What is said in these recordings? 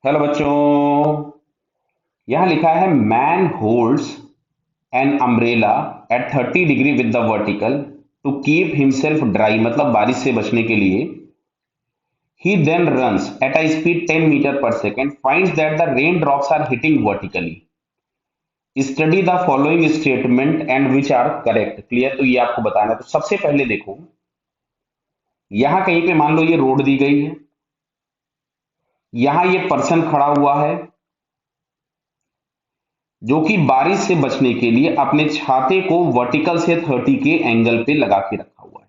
Hello बच्चों। यहां लिखा है man holds an umbrella at 30 degree with the vertical to keep himself dry, मतलब बारिश से बचने के लिए। He then runs at a speed 10 metre पर second, finds that the rain drops are hitting vertically. Study the following statement and which are correct. Clear? तो ये आपको बताना है। तो सबसे पहले देखो, यहां कहीं पे मान लो ये रोड दी गई है, यहां ये पर्सन खड़ा हुआ है जो कि बारिश से बचने के लिए अपने छाते को वर्टिकल से 30 के एंगल पे लगा के रखा हुआ है।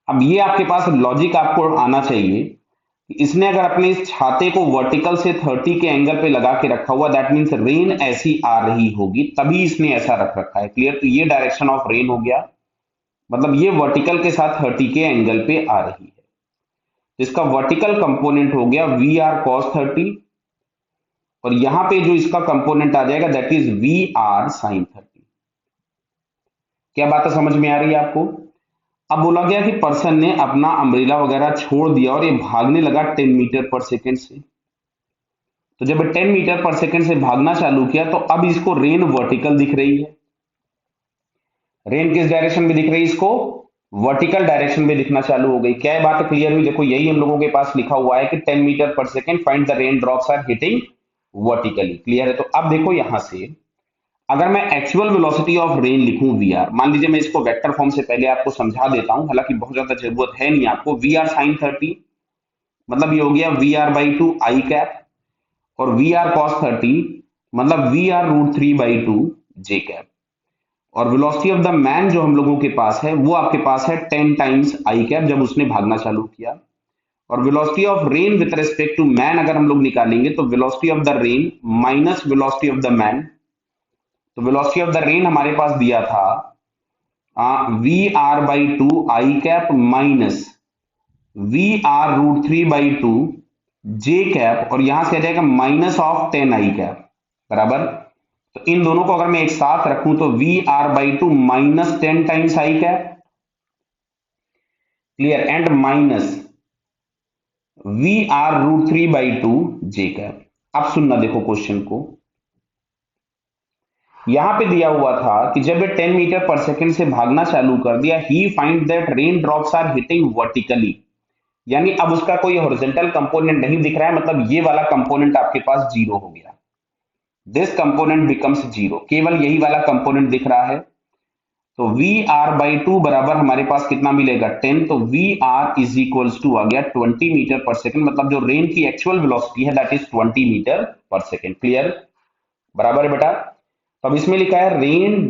अब ये आपके पास लॉजिक आपको आना चाहिए कि इसने अगर अपने इस छाते को वर्टिकल से 30 के एंगल पे लगा के रखा हुआ, दैट मीन्स रेन ऐसी आ रही होगी, तभी इसने ऐसा रख रखा है। क्लियर? तो ये डायरेक्शन ऑफ रेन हो गया, मतलब ये वर्टिकल के साथ 30 के एंगल पे आ रही है। तो इसका वर्टिकल कंपोनेंट हो गया वी आर कॉस 30, और यहां पे जो इसका कंपोनेंट आ जाएगा that is v r sine 30। क्या बात समझ में आ रही है आपको? अब बोला गया कि पर्सन ने अपना अम्ब्रेला वगैरह छोड़ दिया और ये भागने लगा 10 मीटर पर सेकेंड से। तो जब 10 मीटर पर सेकेंड से भागना चालू किया तो अब इसको रेन वर्टिकल दिख रही है। रेन किस डायरेक्शन में दिख रही है इसको? वर्टिकल डायरेक्शन में दिखना चालू हो गई। क्या ये बात क्लियर हुई? देखो, यही हम लोगों के पास लिखा हुआ है कि 10 मीटर पर second find the rain drops are hitting vertically. Clear है? तो अब देखो, यहां से अगर मैं एक्चुअल वेलोसिटी ऑफ रेन लिखूं वी आर, मान लीजिए मैं इसको वेक्टर फॉर्म से पहले आपको समझा देता हूं, हालांकि बहुत ज्यादा जरूरत है नहीं आपको। वी आर साइन 30, मतलब ये हो गया v r by two i cap, और वी आर कॉस 30 मतलब v r root 3 by two j cap. और वेलोसिटी ऑफ द मैन जो हम लोगों के पास है वो आपके पास है 10 टाइम्स आई कैप जब उसने भागना चालू किया। और velocity of rain with respect to man अगर हम लोग निकालेंगे तो velocity of the rain minus velocity of the man. तो वेलोसिटी ऑफ द रेन हमारे पास दिया था v r by two i cap minus v r root 3 by two j cap, और यहां से आ जाएगा माइनस ऑफ 10 आई कैप बराबर। तो इन दोनों को अगर मैं एक साथ रखूं तो we r by two minus 10 times i cap, clear, and minus v r root 3 by two j cap. अब सुनना, देखो क्वेश्चन को, यहां पे दिया हुआ था कि जब ये 10 मीटर पर सेकेंड से भागना चालू कर दिया, he find that rain drops are hitting vertically, यानी अब उसका कोई हॉरिजॉन्टल कंपोनेंट नहीं दिख रहा है, मतलब ये वाला कंपोनेंट आपके पास जीरो हो गया। दिस कंपोनेंट बिकम्स जीरो, केवल यही वाला कंपोनेंट दिख रहा है। तो वी आर बाई टू बराबर हमारे पास कितना मिलेगा? 10। तो we R is equals to आ गया 20 मीटर पर सेकेंड, मतलब जो रेन की एक्चुअल वेलोसिटी है दैट इज 20 मीटर पर सेकेंड। क्लियर? बराबर है बेटा? तो अब इसमें लिखा है rain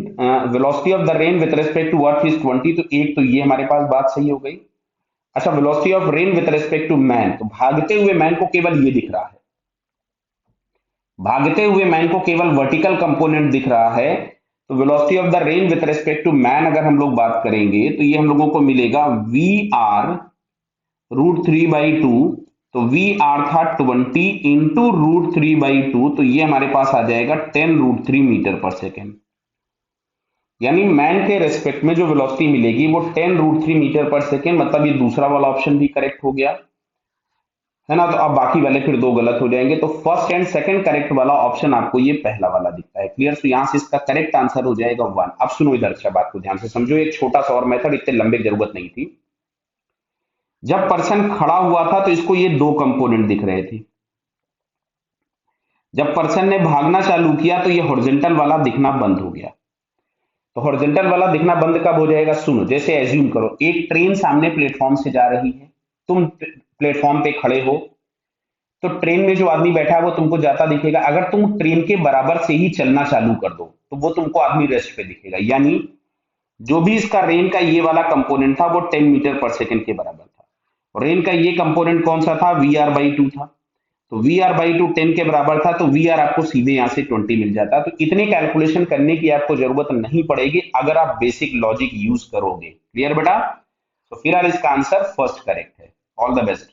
velocity of the rain with respect to earth is 20, तो एक तो ये हमारे पास बात सही हो गई। अच्छा, velocity of rain with respect to man, तो भागते हुए मैन को केवल ये दिख रहा है, भागते हुए मैन को केवल वर्टिकल कंपोनेंट दिख रहा है। तो velocity of the rain with respect to man अगर हम लोग बात करेंगे तो ये हम लोगों को मिलेगा v r root 3 by two. तो वी आर था 20 इंटू रूट 3 बाई टू, तो ये हमारे पास आ जाएगा 10 रूट 3 मीटर पर सेकेंड। यानी मैन के रेस्पेक्ट में जो वेलोसिटी मिलेगी वो 10 रूट 3 मीटर पर सेकेंड, मतलब ये दूसरा वाला ऑप्शन भी करेक्ट हो गया है ना। तो अब बाकी वाले फिर दो गलत हो जाएंगे, तो फर्स्ट एंड सेकंड करेक्ट वाला ऑप्शन आपको ये पहला वाला दिखता है। क्लियर? तो यहां से इसका करेक्ट आंसर हो जाएगा 1। अब सुनो इधर, अच्छा बात को ध्यान से समझो, एक छोटा सा और मेथड, इतने लंबे की जरूरत नहीं थी। जब पर्सन खड़ा हुआ था तो इसको ये दो कंपोनेंट दिख रहे थे, जब पर्सन ने भागना चालू किया तो ये हॉरिजॉन्टल वाला दिखना बंद हो गया। तो हॉरिजॉन्टल वाला दिखना बंद कब हो जाएगा? सुनो, जैसे एज्यूम करो एक ट्रेन सामने प्लेटफॉर्म से जा रही है, तुम प्लेटफॉर्म पे खड़े हो, तो ट्रेन में जो आदमी बैठा है वो तुमको जाता दिखेगा। अगर तुम ट्रेन के बराबर से ही चलना चालू कर दो तो वो तुमको आदमी रेस्ट पे दिखेगा, यानी जो भी इसका रेन का ये वाला कंपोनेंट था वो 10 मीटर पर सेकेंड के बराबर था। और रेन का ये कंपोनेंट कौन सा था? वी आर बाई टू था। तो वी आर बाई टू 10 के बराबर था, तो वी आर आपको सीधे यहां से 20 मिल जाता। तो इतनी कैलकुलेशन करने की आपको जरूरत नहीं पड़ेगी अगर आप बेसिक लॉजिक यूज करोगे। क्लियर बेटा? तो फिर इसका आंसर फर्स्ट करेक्ट है। All the best.